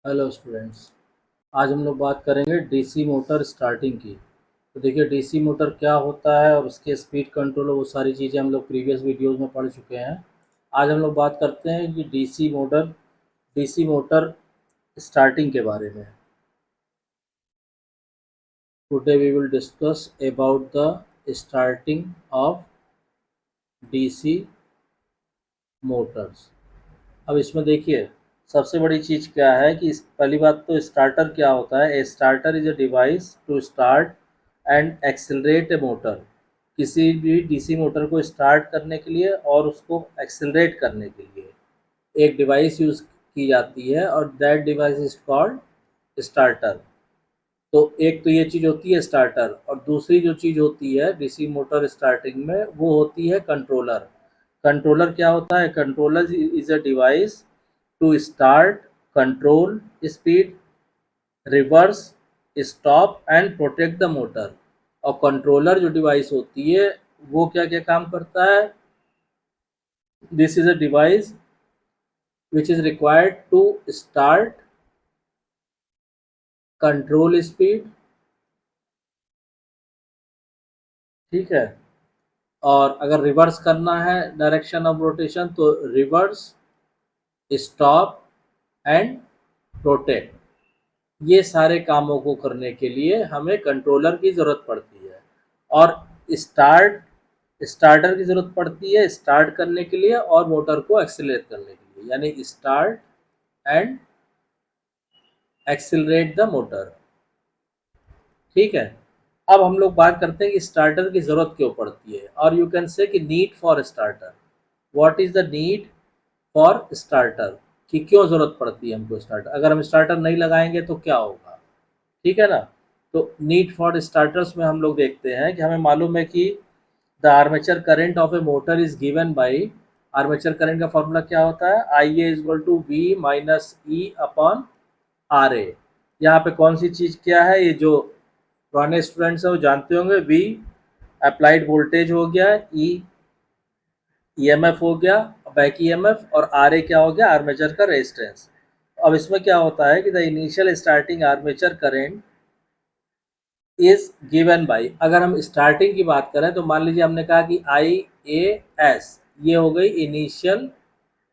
Hello students. आज हम लोग बात करेंगे डीसी मोटर स्टार्टिंग की। तो देखिए डीसी मोटर क्या होता है और उसके स्पीड कंट्रोल, वो सारी चीज़ें हम लोग प्रीवियस वीडियोस में पढ़ चुके हैं। आज हम लोग बात करते हैं कि डीसी मोटर स्टार्टिंग के बारे में। Today we will discuss about the starting of DC motors. अब इसमें देखिए सबसे बड़ी चीज़ क्या है कि पहली बात तो स्टार्टर क्या होता है। A starter is a device to start and accelerate a motor. किसी भी डीसी मोटर को स्टार्ट करने के लिए और उसको एक्सेलरेट करने के लिए एक डिवाइस यूज़ की जाती है और that device is called starter. तो एक तो ये चीज़ होती है स्टार्टर, और दूसरी जो चीज़ होती है डीसी मोटर स्टार्टिंग में वो होती है कंट्रोलर। कंट्रोलर क्या होता है? Controller is a device to start, control speed, reverse, stop and protect the motor. और कंट्रोलर जो डिवाइस होती है वो क्या क्या काम करता है? This is a device which is required to start, control speed, ठीक है, और अगर रिवर्स करना है डायरेक्शन ऑफ रोटेशन तो रिवर्स, स्टॉप एंड प्रोटेक्ट। ये सारे कामों को करने के लिए हमें कंट्रोलर की ज़रूरत पड़ती है। और स्टार्टर की ज़रूरत पड़ती है स्टार्ट करने के लिए और मोटर को एक्सेलरेट करने के लिए, यानी start and accelerate the motor. ठीक है। अब हम लोग बात करते हैं कि स्टार्टर की ज़रूरत क्यों पड़ती है, और यू कैन से कि need for starter. What is the need for starter, कि क्यों ज़रूरत पड़ती है हमको स्टार्टर। अगर हम स्टार्टर नहीं लगाएंगे तो क्या होगा, ठीक है ना। तो नीड फॉर स्टार्टर्स में हम लोग देखते हैं कि हमें मालूम है कि the armature current of a motor is given by, armature current का फॉर्मूला क्या होता है? I a equal to V minus E upon R a. यहाँ पे कौन सी चीज़ क्या है, ये जो पुराने स्टूडेंट्स हैं वो जानते होंगे। वी अप्लाइड वोल्टेज हो गया, ई ईएमएफ हो गया, बैक ईएमएफ, और आर ए क्या हो गया? आर्मेचर का रेजिस्टेंस। अब इसमें क्या होता है कि the initial starting armature current is given by, अगर हम स्टार्टिंग की बात करें तो मान लीजिए हमने कहा कि आई ए एस, ये हो गई इनिशियल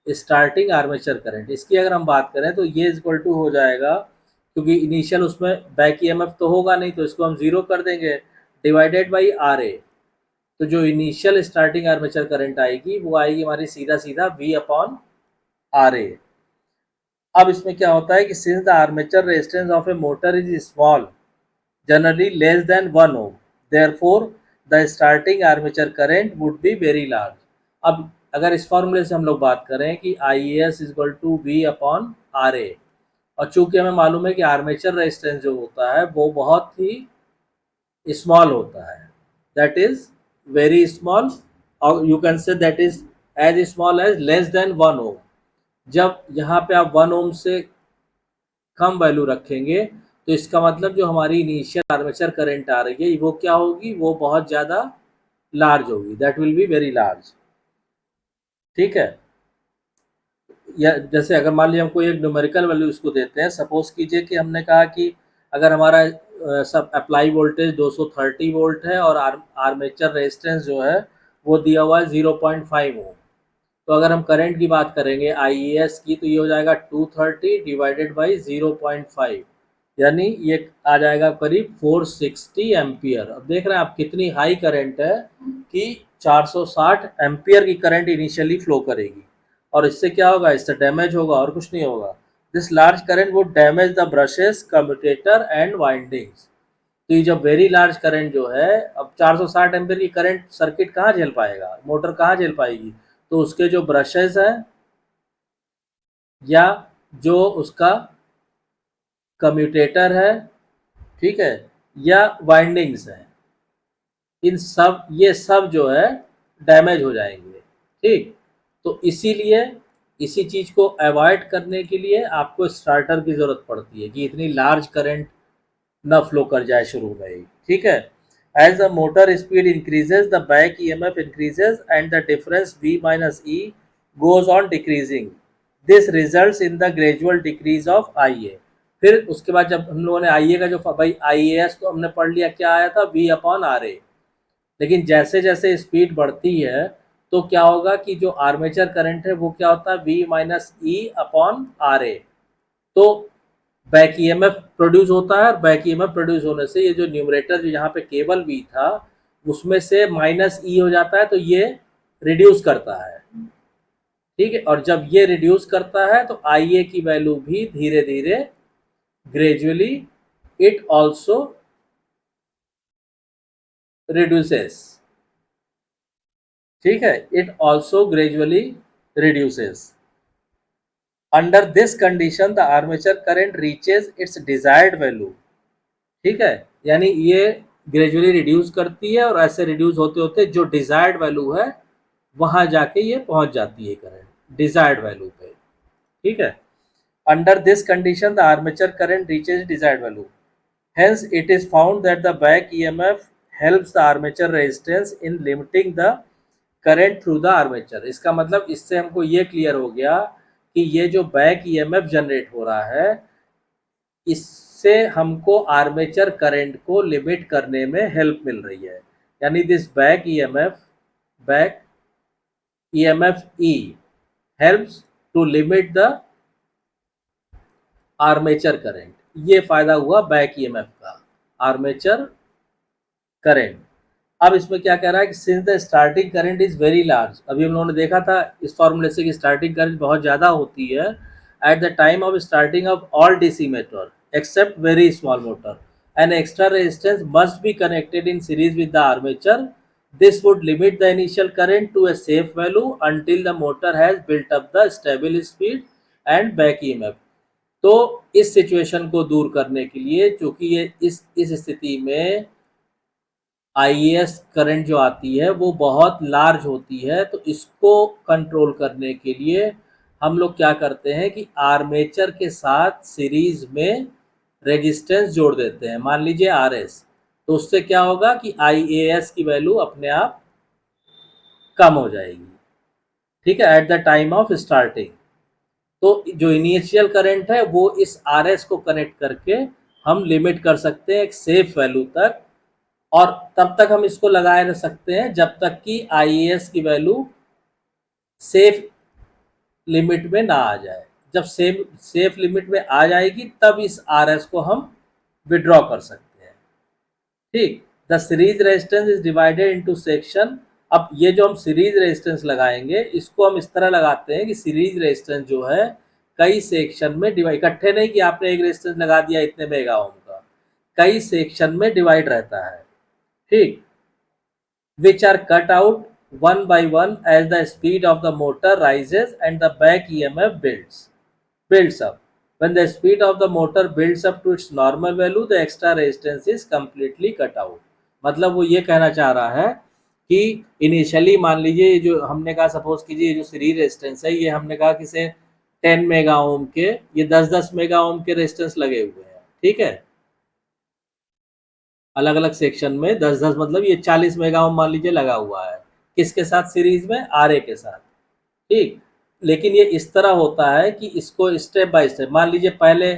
स्टार्टिंग आर्मेचर करंट। इसकी अगर हम बात करें तो ये इक्वल टू हो जाएगा, क्योंकि इनिशियल उसमें बैक ईएमएफ तो होगा नहीं तो इसको हम जीरो कर देंगे, डिवाइडेड बाई आर ए। तो जो इनिशियल स्टार्टिंग आर्मेचर करंट आएगी वो आएगी हमारी सीधा सीधा वी अपॉन आर ए। अब इसमें क्या होता है कि since the armature resistance of a motor is small, generally less than 1 ohm, therefore the starting armature current would be very large। अब अगर इस फॉर्मूले से हम लोग बात करें कि I s is equal to V upon R a, और चूंकि हमें मालूम है कि आर्मेचर रेजिस्टेंस जो होता है वो बहुत ही स्मॉल होता है, दैट इज वेरी स्मॉल, और you can say that is as small as less than 1 ohm. जब यहाँ पे आप 1 ओम से कम वैल्यू रखेंगे तो इसका मतलब जो हमारी इनिशियल आर्मेचर करंट आ रही है वो क्या होगी? वो बहुत ज़्यादा लार्ज होगी, that will be very large. ठीक है। या जैसे अगर मान लीजिए हमको एक न्यूमेरिकल वैल्यू इसको देते हैं, सपोज कीजिए कि हमने कहा कि अगर हमारा सब अप्लाई वोल्टेज 230 वोल्ट है और आर्मेचर रेजिस्टेंस जो है वो दिया हुआ है 0.5 ओम। तो अगर हम करंट की बात करेंगे आई की तो ये हो जाएगा 230 डिवाइडेड बाई 0.5, यानी ये आ जाएगा करीब 460 एम्पियर। अब देख रहे हैं आप कितनी हाई करंट है कि 460 एम्पियर की करंट इनिशियली फ्लो करेगी। और इससे क्या होगा? इससे डैमेज होगा और कुछ नहीं होगा। This large current would damage the brushes, commutator and windings. तो ये जब वेरी लार्ज करंट जो है, अब 460 एम्पियर की करंट सर्किट कहाँ झेल पाएगा, मोटर कहाँ झेल पाएगी? तो उसके जो ब्रशेस हैं या जो उसका कम्यूटेटर है, ठीक है, या वाइंडिंग्स हैं, इन सब ये सब जो है डैमेज हो जाएंगे। ठीक। तो इसीलिए इसी चीज़ को अवॉइड करने के लिए आपको स्टार्टर की ज़रूरत पड़ती है कि इतनी लार्ज करंट न फ्लो कर जाए शुरू में ही। ठीक है। As the motor speed increases the back EMF increases and the difference V minus E goes on decreasing. This results in the gradual decrease of IA। फिर उसके बाद जब हम लोगों ने IA का जो भाई IAS तो हमने पढ़ लिया, क्या आया था V/RA, लेकिन जैसे जैसे स्पीड बढ़ती है तो क्या होगा कि जो आर्मेचर करंट है वो क्या होता है V-E/RA। तो बैक ईएमएफ प्रोड्यूस होता है, और बैक ईएमएफ प्रोड्यूस होने से ये जो न्यूमरेटर जो यहाँ पे केवल V था उसमें से -E हो जाता है, तो ये रिड्यूस करता है, ठीक है। और जब ये रिड्यूस करता है तो IA की वैल्यू भी धीरे धीरे ग्रेजुअली इट ऑल्सो रिड्यूसेस, ठीक है, it also gradually reduces. Under this condition the armature current reaches it's desired value, ठीक है, यानी ये ग्रेजुअली रिड्यूस करती है और ऐसे रिड्यूस होते होते जो डिजायर्ड वैल्यू है वहां जाके ये पहुंच जाती है करंट डिजायर्ड वैल्यू पे, ठीक है। Under this condition the armature current reaches desired value, hence it is found that the back EMF helps the armature resistance in limiting the current through the armature। इसका मतलब इससे हमको ये clear हो गया कि ये जो बैक EMF जनरेट हो रहा है इससे हमको आर्मेचर करंट को लिमिट करने में हेल्प मिल रही है, यानी this back EMF E helps to limit the armature current. ये फायदा हुआ बैक ईएमएफ का, आर्मेचर करंट। अब इसमें क्या कह रहा है कि since the starting current is very large, अभी हम लोगों ने देखा था इस फॉर्मूले से कि स्टार्टिंग करंट बहुत ज़्यादा होती है at the time of starting of all DC motor except very small motor, an extra resistance must be connected in series with the armature, this would limit the initial current to a safe value until the motor has built up the stable speed and back EMF. तो इस situation को दूर करने के लिए, चूंकि ये इस स्थिति में IAS करंट जो आती है वो बहुत लार्ज होती है, तो इसको कंट्रोल करने के लिए हम लोग क्या करते हैं कि आर्मेचर के साथ सीरीज में रेजिस्टेंस जोड़ देते हैं, मान लीजिए RS, तो उससे क्या होगा कि IAS की वैल्यू अपने आप कम हो जाएगी, ठीक है, at the time of starting. तो जो इनिशियल करंट है वो इस RS को कनेक्ट करके हम लिमिट कर सकते हैं एक सेफ वैल्यू तक, और तब तक हम इसको लगाए रह सकते हैं जब तक कि IAS की वैल्यू सेफ लिमिट में ना आ जाए। जब सेफ लिमिट में आ जाएगी तब इस RS को हम विड्रॉ कर सकते हैं, ठीक। The series resistance is divided into section. अब ये जो हम सीरीज रेजिस्टेंस लगाएंगे इसको हम इस तरह लगाते हैं कि सीरीज रेजिस्टेंस जो है कई सेक्शन में डिवाइड, इकट्ठे नहीं कि आपने एक रेजिस्टेंस लगा दिया इतने मेगा ओम का, कई सेक्शन में डिवाइड रहता है, ठीक, which are cut out one by one as the speed of the motor rises and the back EMF builds up. When the speed of the motor builds up to its normal value, the extra resistance is completely cut out। मतलब वो ये कहना चाह रहा है कि initially मान लीजिए जो हमने कहा, सपोज कीजिए जो सीरीज रेजिस्टेंस है ये हमने कहा कि से 10 मेगा ओम के, ये 10-10 मेगा ओम के रेजिस्टेंस लगे हुए हैं, ठीक है, अलग अलग सेक्शन में 10-10, मतलब ये 40 मेगा ओम मान लीजिए लगा हुआ है, किसके साथ, सीरीज में RA के साथ, ठीक। लेकिन ये इस तरह होता है कि इसको स्टेप बाय स्टेप, मान लीजिए पहले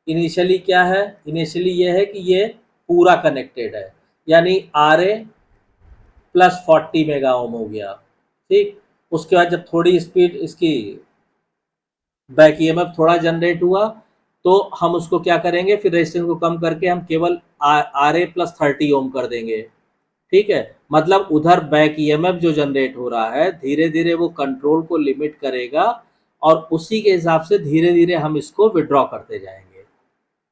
इनिशियली क्या है, इनिशियली ये है कि ये पूरा कनेक्टेड है, यानी RA प्लस 40 मेगा ओम हो गया, ठीक। उसके बाद जब थोड़ी स्पीड इसकी बैक ईएमएफ थोड़ा जनरेट हुआ तो हम उसको क्या करेंगे, फिर रेजिस्टेंस को कम करके हम केवल RA प्लस 30 ओम कर देंगे, ठीक है। मतलब उधर बैक ईएमएफ जो जनरेट हो रहा है धीरे धीरे वो कंट्रोल को लिमिट करेगा और उसी के हिसाब से धीरे धीरे हम इसको विड्रॉ करते जाएंगे,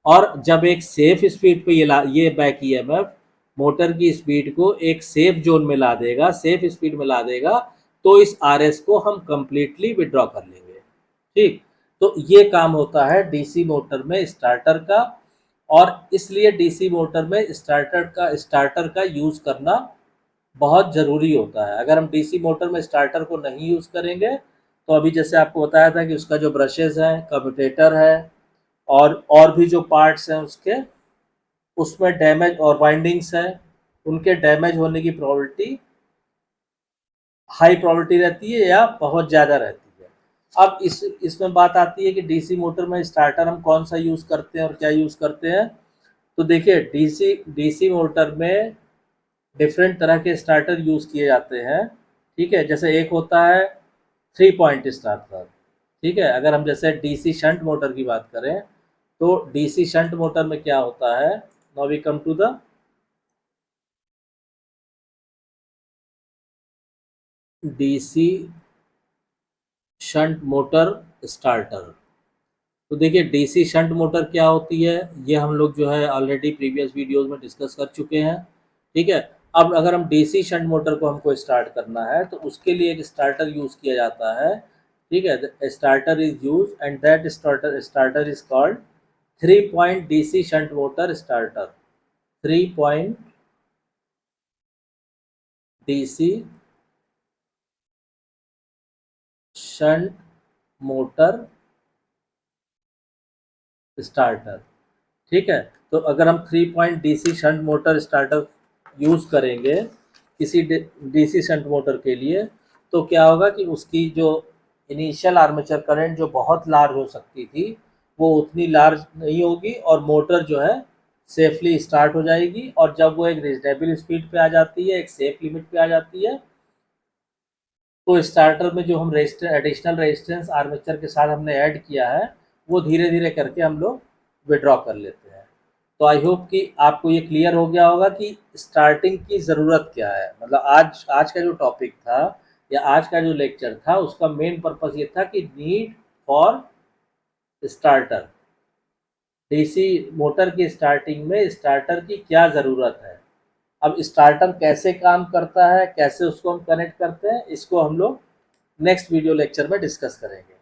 और जब एक सेफ स्पीड पे ये बैक ईएमएफ मोटर की स्पीड को एक सेफ जोन में ला देगा, सेफ स्पीड में ला देगा, तो इस RS को हम कंप्लीटली विड्रॉ कर लेंगे, ठीक। तो ये काम होता है डीसी मोटर में स्टार्टर का, और इसलिए डीसी मोटर में स्टार्टर का यूज़ करना बहुत ज़रूरी होता है। अगर हम डीसी मोटर में स्टार्टर को नहीं यूज़ करेंगे तो अभी जैसे आपको बताया था कि उसका जो ब्रशेज़ हैं, कम्यूटेटर है, और भी जो पार्ट्स हैं उसके, उसमें डैमेज और वाइंडिंग्स हैं, उनके डैमेज होने की प्रोबेबिलिटी हाई प्रोबेबिलिटी रहती है या बहुत ज़्यादा रहती है। अब इसमें बात आती है कि डीसी मोटर में स्टार्टर हम कौन सा यूज़ करते हैं और क्या यूज़ करते हैं। तो देखिए डीसी मोटर में डिफरेंट तरह के स्टार्टर यूज़ किए जाते हैं, ठीक है। जैसे एक होता है 3 पॉइंट स्टार्टर, ठीक है। अगर हम जैसे डीसी शंट मोटर की बात करें तो डीसी शंट मोटर में क्या होता है, now we come to the DC shunt motor starter. तो देखिए डीसी शंट मोटर क्या होती है, ये हम लोग जो है ऑलरेडी प्रीवियस वीडियोस में डिस्कस कर चुके हैं, ठीक है। अब अगर हम डीसी शंट मोटर को हमको स्टार्ट करना है तो उसके लिए एक स्टार्टर यूज़ किया जाता है, ठीक है। Starter is use and that starter is called 3 point DC shunt motor starter. 3 point DC shunt motor starter, ठीक है। तो अगर हम 3 point DC shunt motor starter use करेंगे किसी डीसी शंट मोटर के लिए, तो क्या होगा कि उसकी जो इनिशियल आर्मेचर करंट जो बहुत लार्ज हो सकती थी वो उतनी लार्ज नहीं होगी और मोटर जो है सेफली स्टार्ट हो जाएगी। और जब वो एक रीजनेबल स्पीड पे आ जाती है, एक सेफ लिमिट पे आ जाती है, तो स्टार्टर में जो हम एडिशनल रेजिस्टेंस आर्मेचर के साथ हमने ऐड किया है वो धीरे धीरे करके हम लोग विड्रॉ कर लेते हैं। तो आई होप कि आपको ये क्लियर हो गया होगा कि स्टार्टिंग की ज़रूरत क्या है। मतलब आज आज का जो टॉपिक था या आज का जो लेक्चर था उसका मेन पर्पस ये था कि need for starter, DC motor की स्टार्टिंग में स्टार्टर की क्या ज़रूरत है। अब स्टार्टर कैसे काम करता है, कैसे उसको हम कनेक्ट करते हैं, इसको हम लोग नेक्स्ट वीडियो लेक्चर में डिस्कस करेंगे।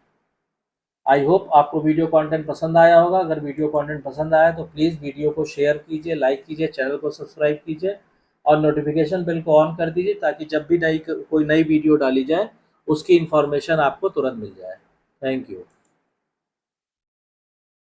आई होप आपको वीडियो कंटेंट पसंद आया होगा। अगर वीडियो कंटेंट पसंद आया तो प्लीज़ वीडियो को शेयर कीजिए, लाइक कीजिए, चैनल को सब्सक्राइब कीजिए और नोटिफिकेशन बेल को ऑन कर दीजिए ताकि जब भी कोई नई वीडियो डाली जाए उसकी इन्फॉर्मेशन आपको तुरंत मिल जाए। Thank you.